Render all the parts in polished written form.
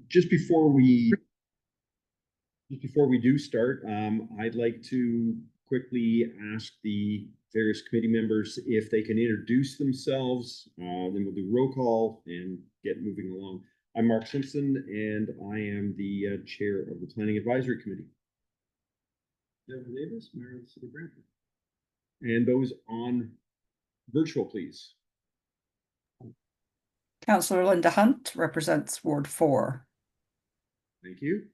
Just before we do start, I'd like to quickly ask the various committee members if they can introduce themselves. Then we'll do roll call and get moving along. I'm Mark Simpson, and I am the chair of the Planning Advisory Committee. Devin Davis, Mayor of the City of Brantford. And those on virtual, please. Councillor Linda Hunt represents Ward 4. Thank you.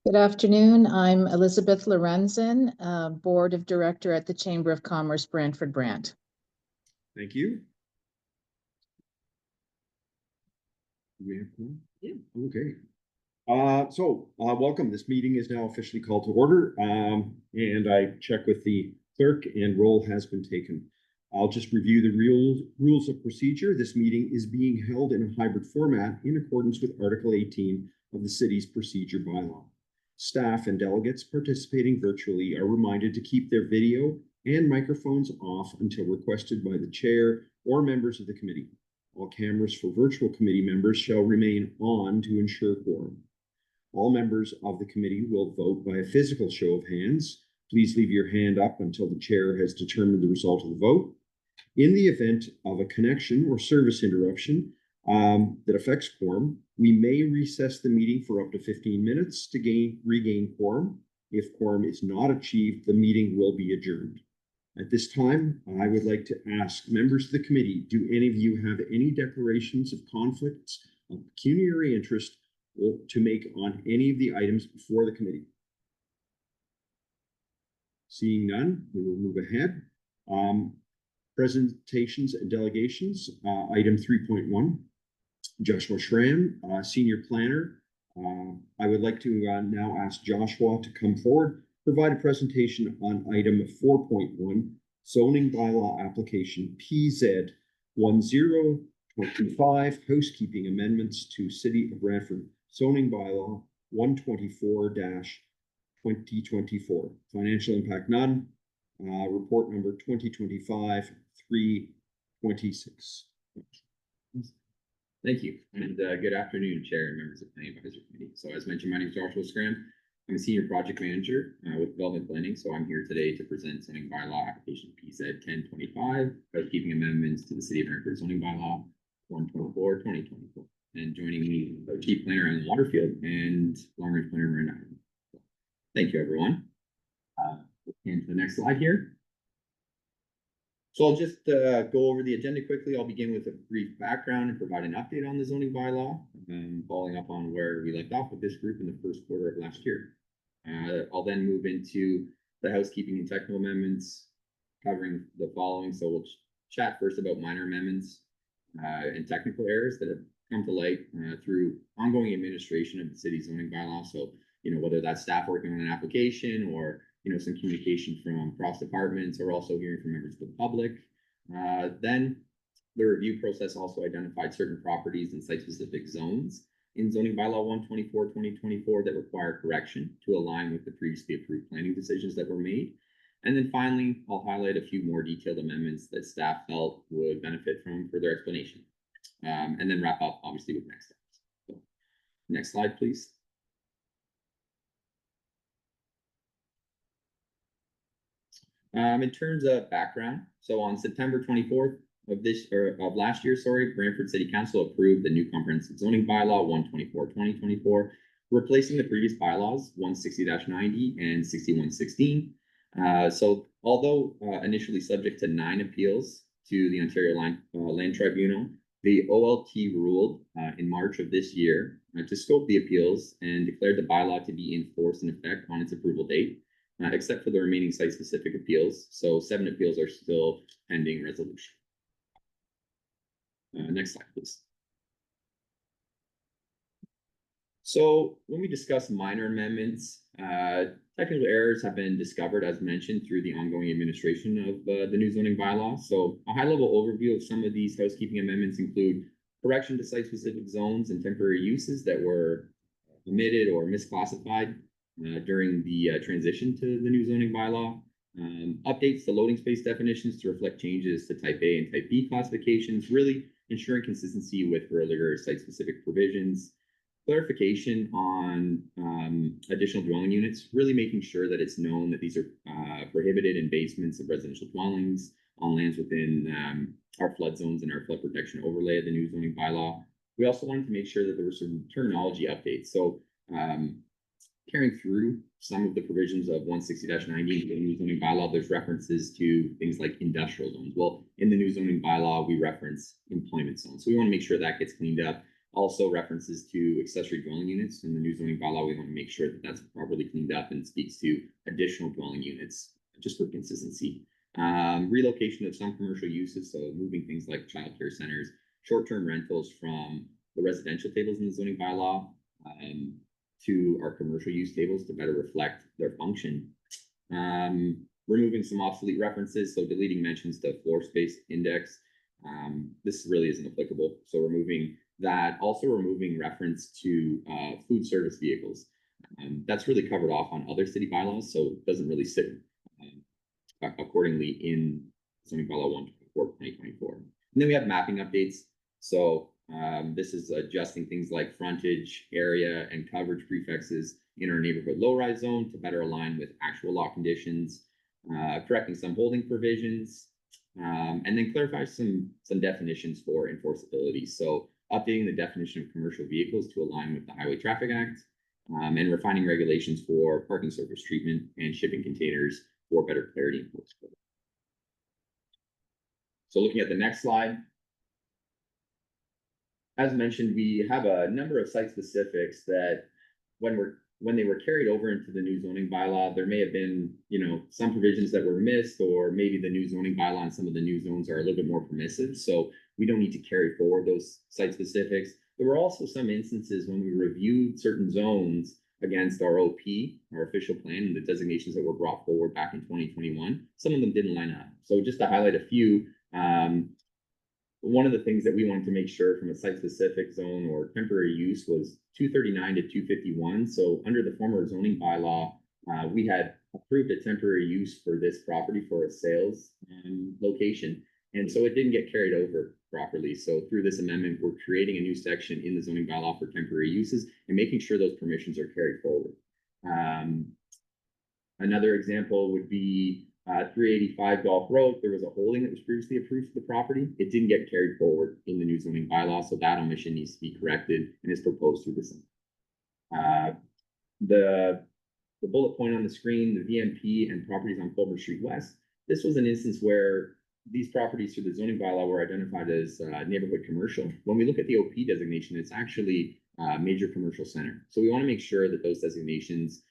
Good afternoon. I'm Elizabeth Lorenzen, Board of Director at the Chamber of Commerce, Brantford Brant. Thank you. Do we have one? Yeah. Okay. Welcome. This meeting is now officially called to order. And I check with the clerk and roll has been taken. I'll just review the rules of procedure. This meeting is being held in a hybrid format in accordance with Article 18 of the city's procedure bylaw. Staff and delegates participating virtually are reminded to keep their video and microphones off until requested by the chair or members of the committee. All cameras for virtual committee members shall remain on to ensure quorum. All members of the committee will vote by a physical show of hands. Please leave your hand up until the chair has determined the result of the vote. In the event of a connection or service interruption that affects quorum, we may recess the meeting for up to 15 minutes to regain quorum. If quorum is not achieved, the meeting will be adjourned. At this time, I would like to ask members of the committee, do any of you have any declarations of conflicts of pecuniary interest to make on any of the items before the committee? Seeing none, we will move ahead. Presentations and delegations, item 3.1. Joshua Schramm, Senior Planner. I would like to now ask Joshua to come forward, provide a presentation on item 4.1, zoning bylaw application PZ 1025, housekeeping amendments to City of Brantford zoning bylaw 124-2024. Financial impact none. Report number 2025-326. Thank you, and good afternoon, Chair and members of the Planning Advisory Committee. So as mentioned, my name is Joshua Schramm. I'm a Senior Project Manager with Development Planning, so I'm here today to present zoning bylaw application PZ 1025, housekeeping amendments to the City of Brantford zoning bylaw 124-2024. And joining me, our Chief Planner Alan Waterfield and Long Range Planner Miranda. Thank you, everyone. And to the next slide here. So I'll just go over the agenda quickly. I'll begin with a brief background and provide an update on the zoning bylaw, following up on where we left off with this group in the first quarter of last year. I'll then move into the housekeeping and technical amendments, covering the following. So we'll chat first about minor amendments and technical errors that have come to light through ongoing administration of the city zoning bylaw. So, whether that's staff working on an application or some communication from cross departments, or also hearing from members of the public. Then the review process also identified certain properties and site-specific zones in zoning bylaw 124-2024 that require correction to align with the previously approved planning decisions that were made. And then finally, I'll highlight a few more detailed amendments that staff felt would benefit from further explanation. And then wrap up, obviously, with next steps. So, next slide, please. In terms of background, so on September 24th of last year, Brantford City Council approved the new comprehensive zoning bylaw 124-2024, replacing the previous bylaws 160-90 and 6116. So although initially subject to 9 appeals to the Ontario Land Tribunal, the OLT ruled in March of this year to scope the appeals and declared the bylaw to be in force and effect on its approval date. Except for the remaining site-specific appeals. So 7 appeals are still pending resolution. Next slide, please. So when we discuss minor amendments, technical errors have been discovered, as mentioned, through the ongoing administration of the new zoning bylaw. So a high-level overview of some of these housekeeping amendments include correction to site-specific zones and temporary uses that were omitted or misclassified during the transition to the new zoning bylaw, updates to loading space definitions to reflect changes to type A and type B classifications, really ensuring consistency with earlier site-specific provisions, clarification on additional dwelling units, really making sure that it's known that these are prohibited in basements of residential dwellings on lands within our flood zones and our flood protection overlay of the new zoning bylaw. We also wanted to make sure that there were some terminology updates. So carrying through some of the provisions of 160-90 the new zoning bylaw, there's references to things like industrial zones. Well, in the new zoning bylaw, we reference employment zones. So we want to make sure that gets cleaned up. Also references to accessory dwelling units in the new zoning bylaw. We want to make sure that that's properly cleaned up and speaks to additional dwelling units just for consistency. Relocation of some commercial uses, so moving things like childcare centers, short-term rentals from the residential tables in the zoning bylaw to our commercial use tables to better reflect their function. Removing some obsolete references, so deleting mentions to floor space index. This really isn't applicable, so removing that. Also removing reference to food service vehicles. That's really covered off on other city bylaws, so it doesn't really sit accordingly in zoning bylaw 124/2024. And then we have mapping updates. So this is adjusting things like frontage, area, and coverage prefixes in our neighborhood low-rise zone to better align with actual lot conditions, correcting some holding provisions, and then clarify some definitions for enforceability. So updating the definition of commercial vehicles to align with the Highway Traffic Act, and refining regulations for parking surface treatment and shipping containers for better clarity and enforceability. So looking at the next slide, as mentioned, we have a number of site specifics that when they were carried over into the new zoning bylaw, there may have been, some provisions that were missed, or maybe the new zoning bylaw and some of the new zones are a little bit more permissive. So we don't need to carry forward those site specifics. There were also some instances when we reviewed certain zones against our OP, our official plan, and the designations that were brought forward back in 2021. Some of them didn't line up. So just to highlight a few, one of the things that we wanted to make sure from a site-specific zone or temporary use was 239 to 251. So under the former zoning bylaw, we had approved a temporary use for this property for a sales location. And so it didn't get carried over properly. So through this amendment, we're creating a new section in the zoning bylaw for temporary uses and making sure those permissions are carried forward. Another example would be 385 Golf Road. There was a holding that was previously approved for the property. It didn't get carried forward in the new zoning bylaw, so that omission needs to be corrected and is proposed through this. The bullet point on the screen, the VMP and properties on Culver Street West. This was an instance where these properties through the zoning bylaw were identified as neighborhood commercial. When we look at the OP designation, it's actually major commercial center. So we want to make sure that those designations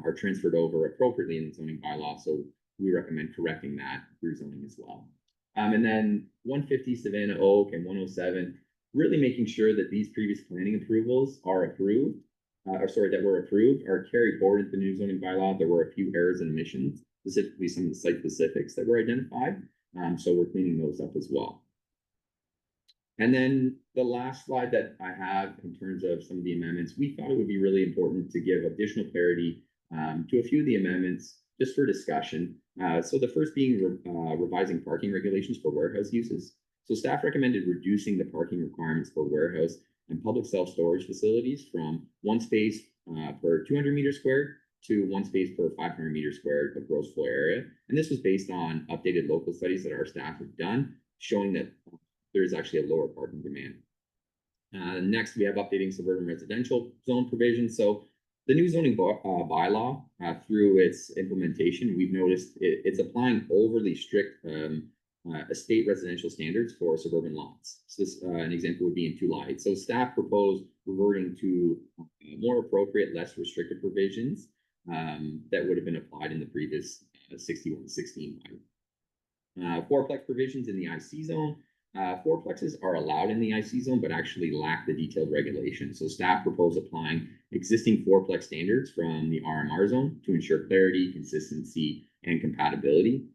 are transferred over appropriately in the zoning bylaw. So we recommend correcting that through zoning as well. And then 150 Savannah Oak and 107, really making sure that these previous planning approvals are approved, that were approved, are carried forward into the new zoning bylaw. There were a few errors and omissions, specifically some of the site specifics that were identified. So we're cleaning those up as well. And then the last slide that I have in terms of some of the amendments, we thought it would be really important to give additional clarity to a few of the amendments just for discussion. So the first being revising parking regulations for warehouse uses. So staff recommended reducing the parking requirements for warehouse and public self-storage facilities from one space per 200 meters squared to one space per 500 meters squared of gross floor area. And this was based on updated local studies that our staff have done, showing that there is actually a lower parking demand. Next, we have updating suburban residential zone provisions. So the new zoning bylaw, through its implementation, we've noticed it's applying overly strict estate residential standards for suburban lots. So this, an example would be in Tulare. So staff proposed reverting to more appropriate, less restrictive provisions that would have been applied in the previous 6116. Fourplex provisions in the IC zone. Fourplexes are allowed in the IC zone, but actually lack the detailed regulation. So staff proposed applying existing fourplex standards from the RMR zone to ensure clarity, consistency, and compatibility.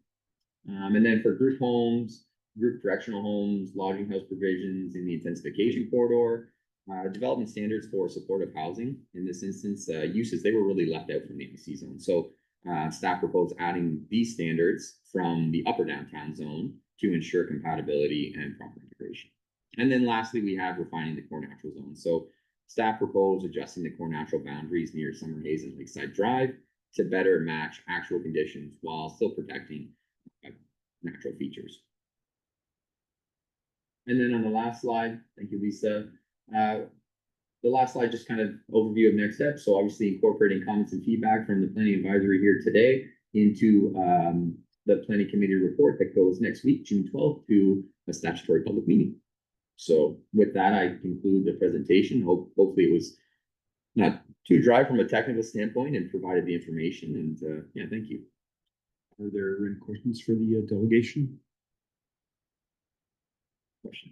And then for group homes, group correctional homes, lodging house provisions in the intensification corridor, development standards for supportive housing. In this instance, uses, they were really left out from the IC zone. So staff proposed adding these standards from the upper downtown zone to ensure compatibility and proper integration. And then lastly, we have refining the core natural zone. So staff proposed adjusting the core natural boundaries near Summer Haze and Lakeside Drive to better match actual conditions while still protecting natural features. And then on the last slide, thank you, Lisa. The last slide, just kind of overview of next steps. So obviously incorporating comments and feedback from the planning advisory here today into the planning committee report that goes next week, June 12th, to a statutory public meeting. So with that, I conclude the presentation. Hopefully it was not too dry from a technical standpoint and provided the information. And yeah, thank you. Are there any questions for the delegation? Question.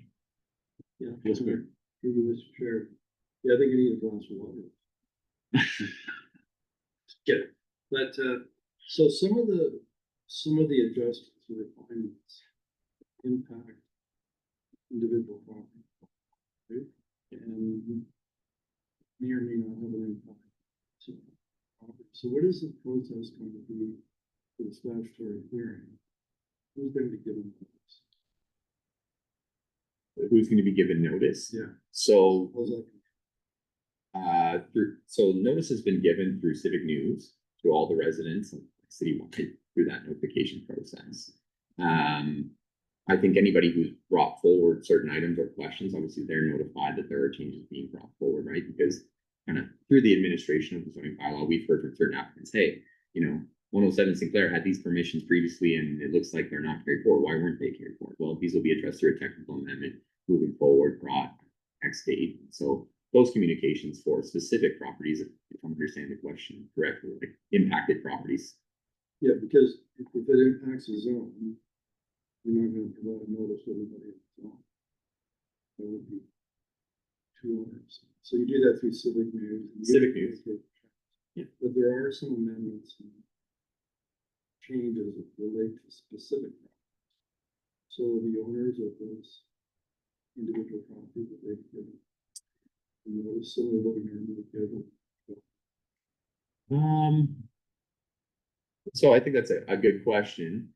Yeah. Yes, sir. Thank you, Mr. Chair. Yeah, I think I need a glass of water. Get it. But, so some of the adjustments or refinements impact individual property. Right? And may or may not have an impact. So what is the process going to be for the statutory hearing? Who's going to be given this? Who's going to be given notice? Yeah. So How's that? so notice has been given through Civic News to all the residents citywide through that notification process. I think anybody who's brought forward certain items or questions, obviously they're notified that there are changes being brought forward, right? Because kind of through the administration of the zoning bylaw, we've heard from certain applicants, hey, 107 Sinclair had these permissions previously and it looks like they're not carried forward. Why weren't they carried forward? Well, these will be addressed through a technical amendment moving forward, brought X date. So those communications for specific properties, if I'm understanding the question correctly, like impacted properties. Yeah, because if it impacts a zone, you're not gonna provide a notice to everybody in the zone. That would be two owners. So you do that through Civic News. Civic News. Yeah. But there are some amendments and changes that relate to specific properties. So the owners of those individual properties that they've given, notice similar to what we normally give. So I think that's a good question.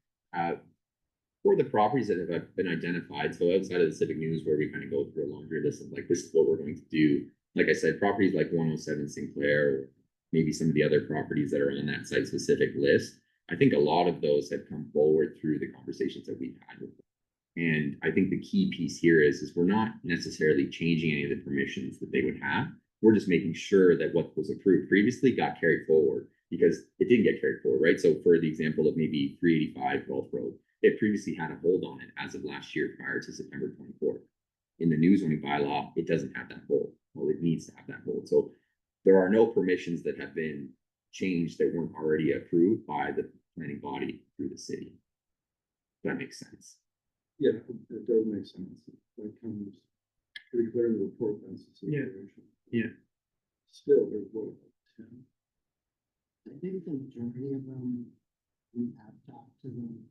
For the properties that have been identified, so outside of the Civic News where we kind of go through a laundry list of like, this is what we're going to do. Like I said, properties like 107 Sinclair, or maybe some of the other properties that are on that site specific list. I think a lot of those have come forward through the conversations that we've had with them. And I think the key piece here is we're not necessarily changing any of the permissions that they would have. We're just making sure that what was approved previously got carried forward, because it didn't get carried forward, right? So for the example of maybe 385 Gulf Road, it previously had a hold on it as of last year prior to September 24th. In the new zoning bylaw, it doesn't have that hold. Well, it needs to have that hold. So there are no permissions that have been changed that weren't already approved by the planning body through the city. If that makes sense. Yeah, it does make sense. That comes pretty clear in the report. That's the situation. Yeah. Still, there's what, 10? I think the majority of them, we have talked to them.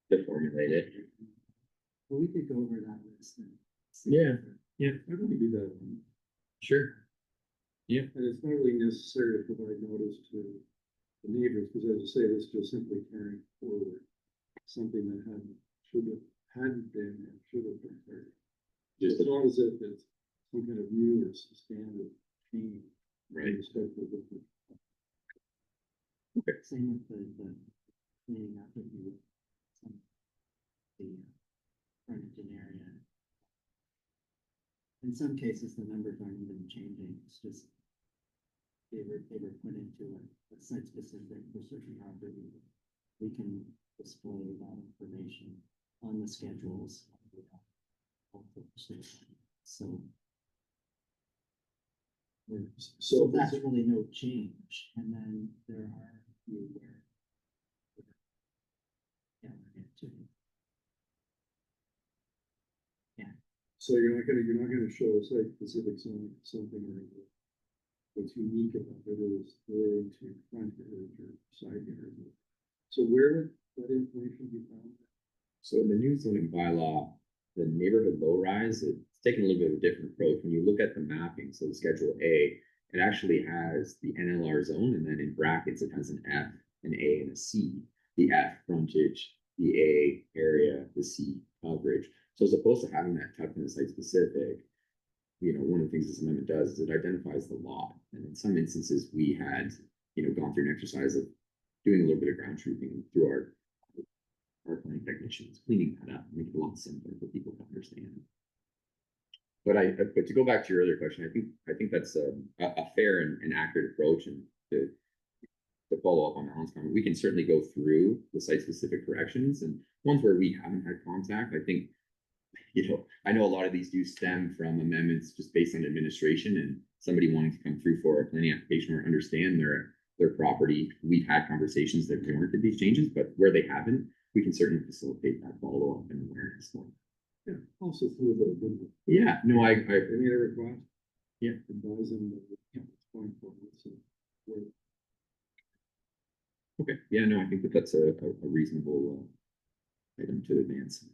To formulate it. But we could go over that list and. Yeah. Why don't we do that? Sure. And it's not really necessary to provide notice to the neighbors, because as I say, it's just simply carrying forward something that hadn't been and should have been carried. Just It's not as if it's some kind of new or standard change. right. Same with the cleaning up of the frontage area. In some cases, the numbers aren't even changing, it's just they were put into a site specific for certain property. We can display that information on the schedules. So. So that's really no change, and then there are a few where. Yeah, we're getting to. So you're not gonna show a site specific something or what's unique about it is relating to front yard or side yard. So where would that information be found? So in the new zoning bylaw, the neighborhood low rise, it's taking a little bit of a different approach. When you look at the mapping, so the Schedule A, it actually has the NLR zone, and then in brackets, it has an F, an A, and a C. The F frontage the A area, the C coverage. So as opposed to having that tucked in the site specific, one of the things this amendment does is it identifies the lot. And in some instances, we had, gone through an exercise of doing a little bit of ground truthing through our planning technicians, cleaning that up, make it a lot simpler for people to understand. But to go back to your earlier question, I think that's a fair and accurate approach. And to follow up on Alan's comment, we can certainly go through the site specific corrections and ones where we haven't had contact. I think, I know a lot of these do stem from amendments just based on administration and somebody wanting to come through for a planning application or understand their property. We've had conversations that warranted these changes, but where they haven't, we can certainly facilitate that follow up and awareness. Yeah, also through the. Yeah, no, I They made a request. Yeah. Advise them that, it's going forward, so we're. Okay, yeah, no, I think that's a reasonable item to advance.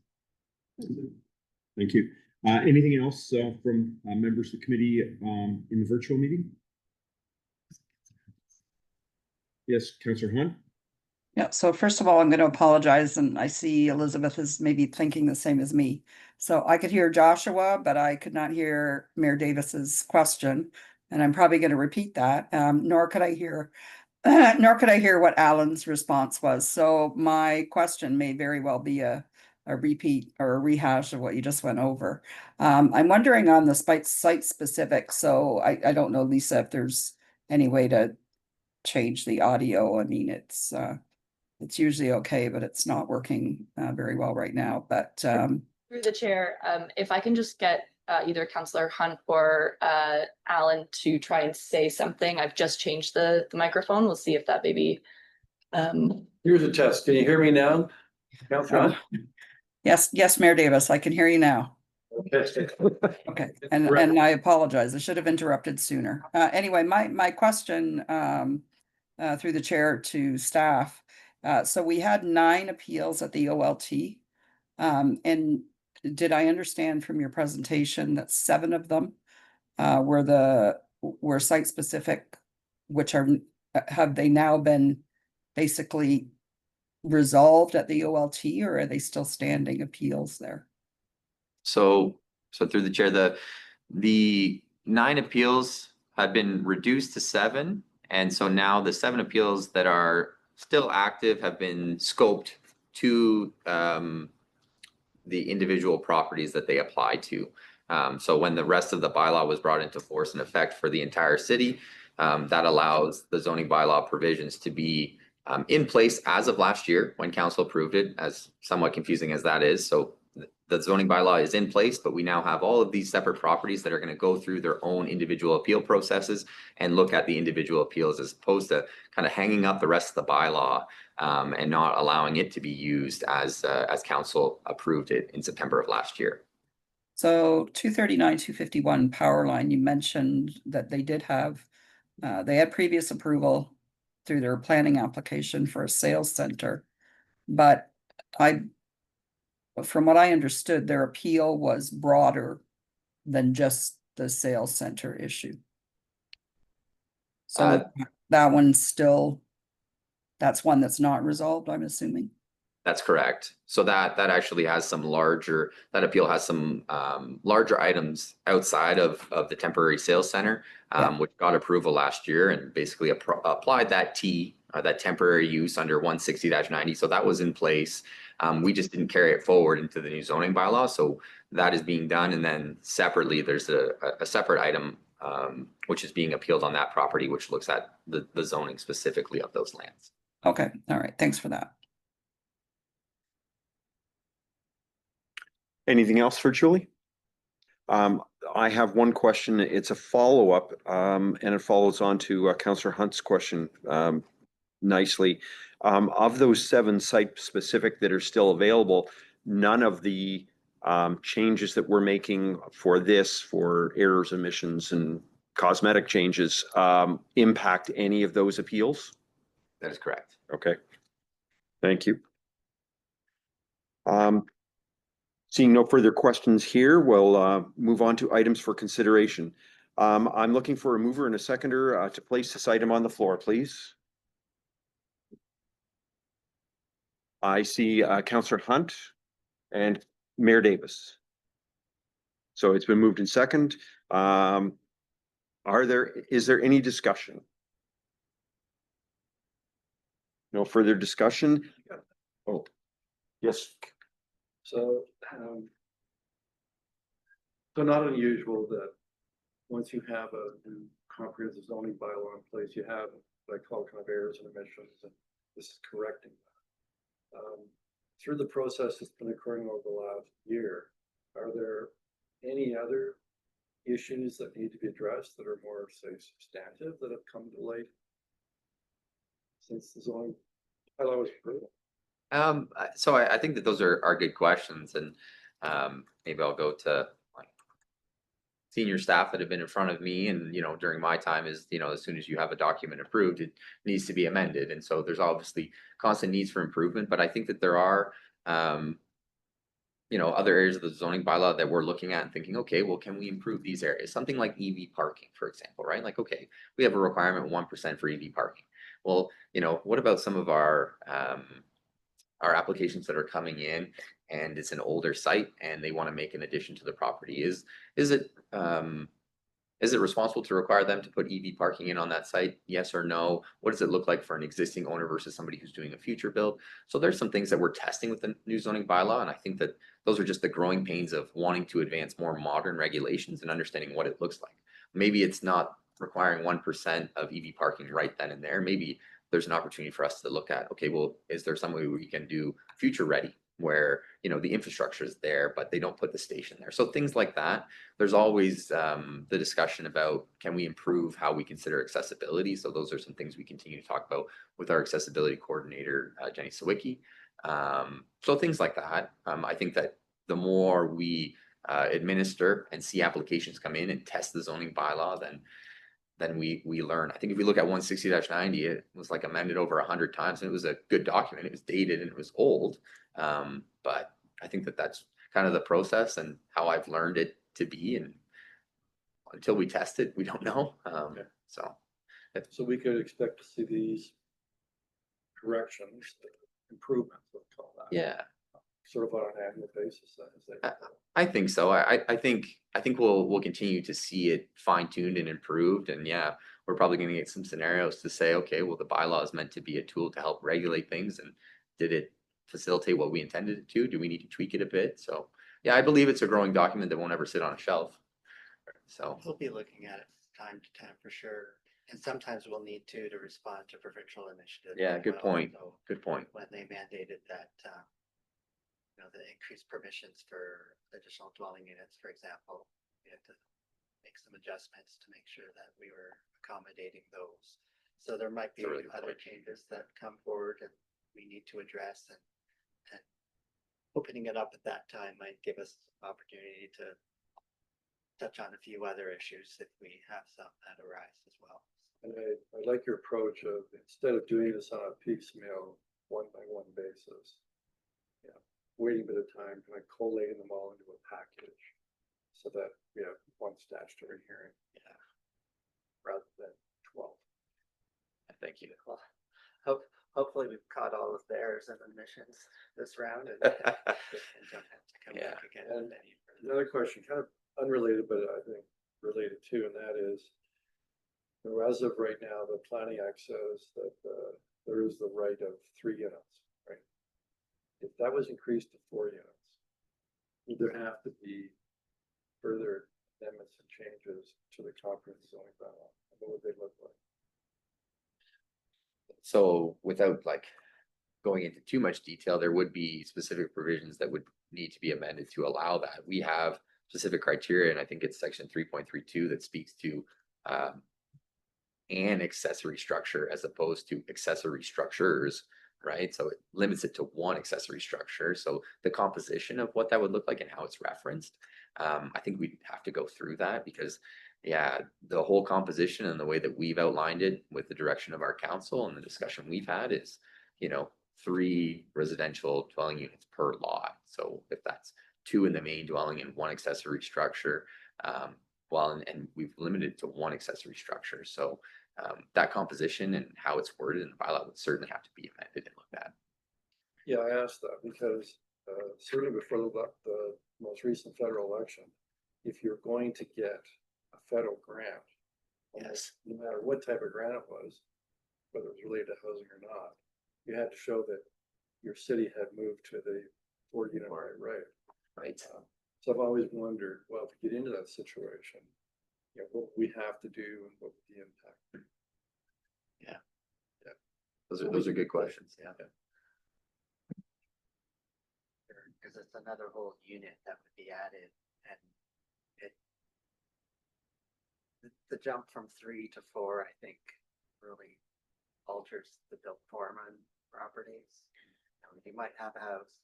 Thank you. Anything else from members of the committee in the virtual meeting? Yes, Councillor Hunt? Yeah, so first of all, I'm going to apologize, and I see Elizabeth is maybe thinking the same as me. So I could hear Joshua, but I could not hear Mayor Davis's question, and I'm probably going to repeat that. Nor could I hear what Alan's response was. So my question may very well be a repeat or a rehash of what you just went over. I'm wondering on the site specific. So I don't know, Lisa, if there's any way to change the audio. I mean, it's usually okay, but it's not working very well right now. But through the chair, if I can just get either Councillor Hunt or Alan to try and say something. I've just changed the microphone. We'll see if that maybe. Here's a test. Can you hear me now? Councillor Hunt? yes, Mayor Davis, I can hear you now. Okay. Okay, and I apologize. I should have interrupted sooner. Anyway, my question through the chair to staff. So we had 9 appeals at the OLT. And did I understand from your presentation that 7 of them were site specific, which have they now been basically resolved at the OLT, or are they still standing appeals there? So through the chair, the 9 appeals have been reduced to 7. And so now the 7 appeals that are still active have been scoped to the individual properties that they apply to. So when the rest of the bylaw was brought into force and effect for the entire city, that allows the zoning bylaw provisions to be in place as of last year when council approved it, as somewhat confusing as that is. So the zoning bylaw is in place, but we now have all of these separate properties that are going to go through their own individual appeal processes and look at the individual appeals, as opposed to kind of hanging up the rest of the bylaw and not allowing it to be used as council approved it in September of last year. So 239, 251 power line, you mentioned that they did have, they had previous approval through their planning application for a sales center. But from what I understood, their appeal was broader than just the sales center issue. So that one's still, that's one that's not resolved, I'm assuming. That's correct. So that actually has some larger, that appeal has some larger items outside of the temporary sales center, which got approval last year and basically applied that that temporary use under 160-90. So that was in place. We just didn't carry it forward into the new zoning bylaw. So that is being done. And then separately, there's a separate item which is being appealed on that property, which looks at the zoning specifically of those lands. Okay. All right. Thanks for that. Anything else for Julie? I have one question. It's a follow-up, and it follows on to Councillor Hunt's question nicely. Of those 7 site-specific that are still available, none of the changes that we're making for this, for errors, emissions, and cosmetic changes impact any of those appeals? That is correct. Okay. Thank you. Seeing no further questions here, we'll move on to items for consideration. I'm looking for a mover and a seconder to place this item on the floor, please. I see Counselor Hunt and Mayor Davis. So it's been moved in second. Is there any discussion? No further discussion? Oh, yes. So, so not unusual that once you have a new comprehensive zoning bylaw in place, you have what I call kind of errors and omissions, and this is correcting that. Through the process that's been occurring over the last year, are there any other issues that need to be addressed that are more, say, substantive that have come to light since the zoning bylaw was approved? So I think that those are good questions, and maybe I'll go to like senior staff that have been in front of me, and during my time is as soon as you have a document approved, it needs to be amended, and so there's obviously constant needs for improvement. But I think that there are other areas of the zoning bylaw that we're looking at and thinking, okay, well, can we improve these areas? Something like EV parking, for example, right? Like, okay, we have a requirement 1% for EV parking. Well, what about some of our applications that are coming in and it's an older site and they want to make an addition to the property? Is it responsible to require them to put EV parking in on that site? Yes or no? What does it look like for an existing owner versus somebody who's doing a future build? So there's some things that we're testing with the new zoning bylaw, and I think that those are just the growing pains of wanting to advance more modern regulations and understanding what it looks like. Maybe it's not requiring 1% of EV parking right then and there. Maybe there's an opportunity for us to look at, okay, well, is there some way we can do future ready where the infrastructure is there, but they don't put the station there? So things like that. There's always the discussion about, can we improve how we consider accessibility? So those are some things we continue to talk about with our accessibility coordinator, Jenny Sawicki. So things like that. I think that the more we administer and see applications come in and test the zoning bylaw, then we learn. I think if we look at 160-90, it was like amended over 100 times, and it was a good document. It was dated and it was old. But I think that that's kind of the process and how I've learned it to be. And until we test it, we don't know. So we could expect to see these corrections, improvements, let's call that. Yeah, Sort of on an annual basis. I think so. I think we'll continue to see it fine-tuned and improved. And yeah, we're probably going to get some scenarios to say, okay, well, the bylaw is meant to be a tool to help regulate things, and did it facilitate what we intended it to? Do we need to tweak it a bit? So yeah, I believe it's a growing document that won't ever sit on a shelf. So We'll be looking at it time to time for sure. And sometimes we'll need to respond to provincial initiatives. yeah, as good well. point. So Good point. when they mandated that, the increased permissions for additional dwelling units, for example, we had to make some adjustments to make sure that we were accommodating those. So there might be That's a really good other point. changes that come forward and we need to address, and opening it up at that time might give us opportunity to touch on a few other issues if we have some that arise as well. And I like your approach of, instead of doing this on a piecemeal, one by one basis, waiting a bit of time, kind of collating them all into a package so that we have one statutory hearing. Rather than 12. Thank you. Well, hopefully we've caught all of theirs and omissions this round and don't have to come Yeah. back again. And with any further. another question, kind of unrelated, but I think related too, and that is, as of right now, the Planning Act says that there is the right of 3 units, right? If that was increased to 4 units, would there have to be further amendments and changes to the comprehensive zoning bylaw? What would they look like? So without going into too much detail, there would be specific provisions that would need to be amended to allow that. We have specific criteria, and I think it's section 3.32 that speaks to an accessory structure as opposed to accessory structures, right? So it limits it to one accessory structure. So the composition of what that would look like and how it's referenced, I think we'd have to go through that because the whole composition and the way that we've outlined it with the direction of our council and the discussion we've had is, 3 residential dwelling units per lot. So if that's 2 in the main dwelling and 1 accessory structure, and we've limited it to 1 accessory structure. So that composition and how it's worded in the bylaw would certainly have to be amended and looked at. Yeah, I asked that because certainly before the most recent federal election, if you're going to get a federal grant, Yes. no matter what type of grant it was, whether it was related to housing or not, you had to show that your city had moved to the 4-unit rate. Right. So I've always wondered, well, if you get into that situation, you know, what we have to do and what would the impact. Those are good questions, yeah. Because it's another whole unit that would be added and it. The jump from 3 to 4, I think, really alters the built form on properties. You might have a house,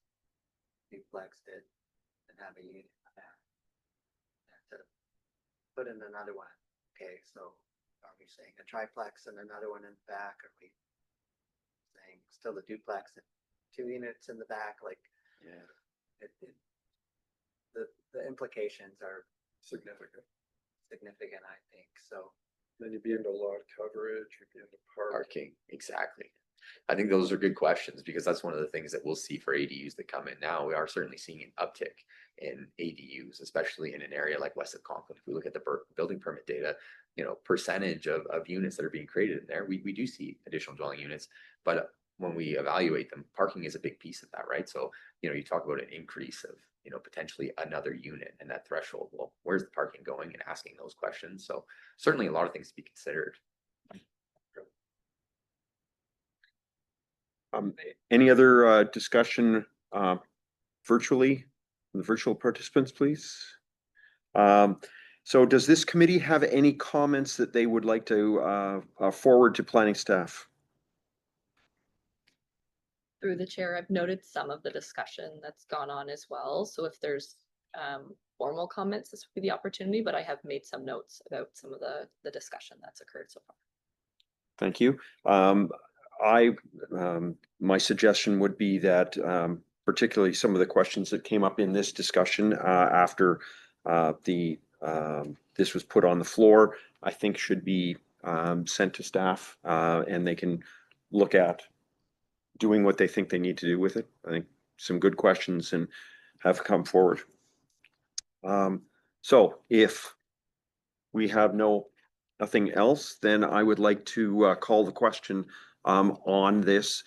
duplexed it, and have a unit on that. And to put in another one, okay, so are we saying a triplex and another one in the back? Are we saying still a duplex and 2 units in the back? Like, Yeah. The implications are Significant. significant, I think, so. Then you'd be into lot coverage, you'd be into Parking, exactly. I think those are good questions because that's one of the things that we'll see for ADUs that come in now. We are certainly seeing an uptick in ADUs, especially in an area like west of Conklin. If we look at the building permit data, percentage of units that are being created in there, we do see additional dwelling units, but when we evaluate them, parking is a big piece of that, right? So, you talk about an increase of, potentially another unit and that threshold. Well, where's the parking going, and asking those questions? So certainly a lot of things to be considered. Any other discussion virtually? The virtual participants, please. So does this committee have any comments that they would like to forward to planning staff? Through the chair, I've noted some of the discussion that's gone on as well. So if there's formal comments, this would be the opportunity, but I have made some notes about some of the discussion that's occurred so far. Thank you. My suggestion would be that particularly some of the questions that came up in this discussion after this was put on the floor, I think should be sent to staff and they can look at doing what they think they need to do with it. I think some good questions and have come forward. So if we have nothing else, then I would like to call the question on this.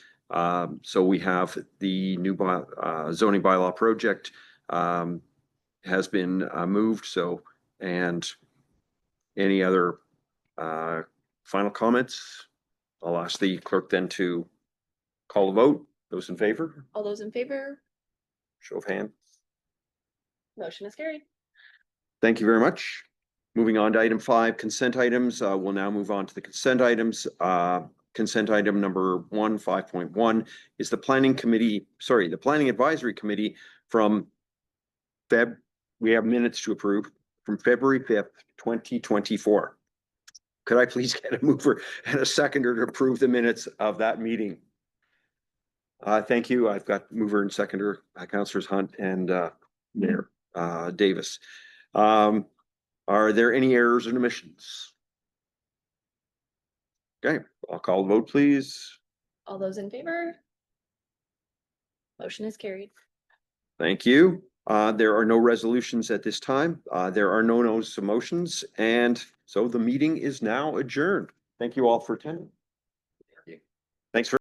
So we have the new zoning bylaw project has been moved. So, and any other final comments? I'll ask the clerk then to call the vote. Those in favor? All those in favor, Show of hands. motion is carried. Thank you very much. Moving on to item 5, consent items. We'll now move on to the consent items. Consent item number 1, 5.1 is the planning advisory committee from we have minutes to approve from February 5th, 2024. Could I please get a mover and a seconder to approve the minutes of that meeting? Thank you. I've got mover and seconder, Councillors Hunt and Mayor Davis. Are there any errors and omissions? Okay, I'll call the vote, please. All those in favor, motion is carried. Thank you. There are no resolutions at this time. There are no notice of motions, and so the meeting is now adjourned. Thank you all for attending. Thanks for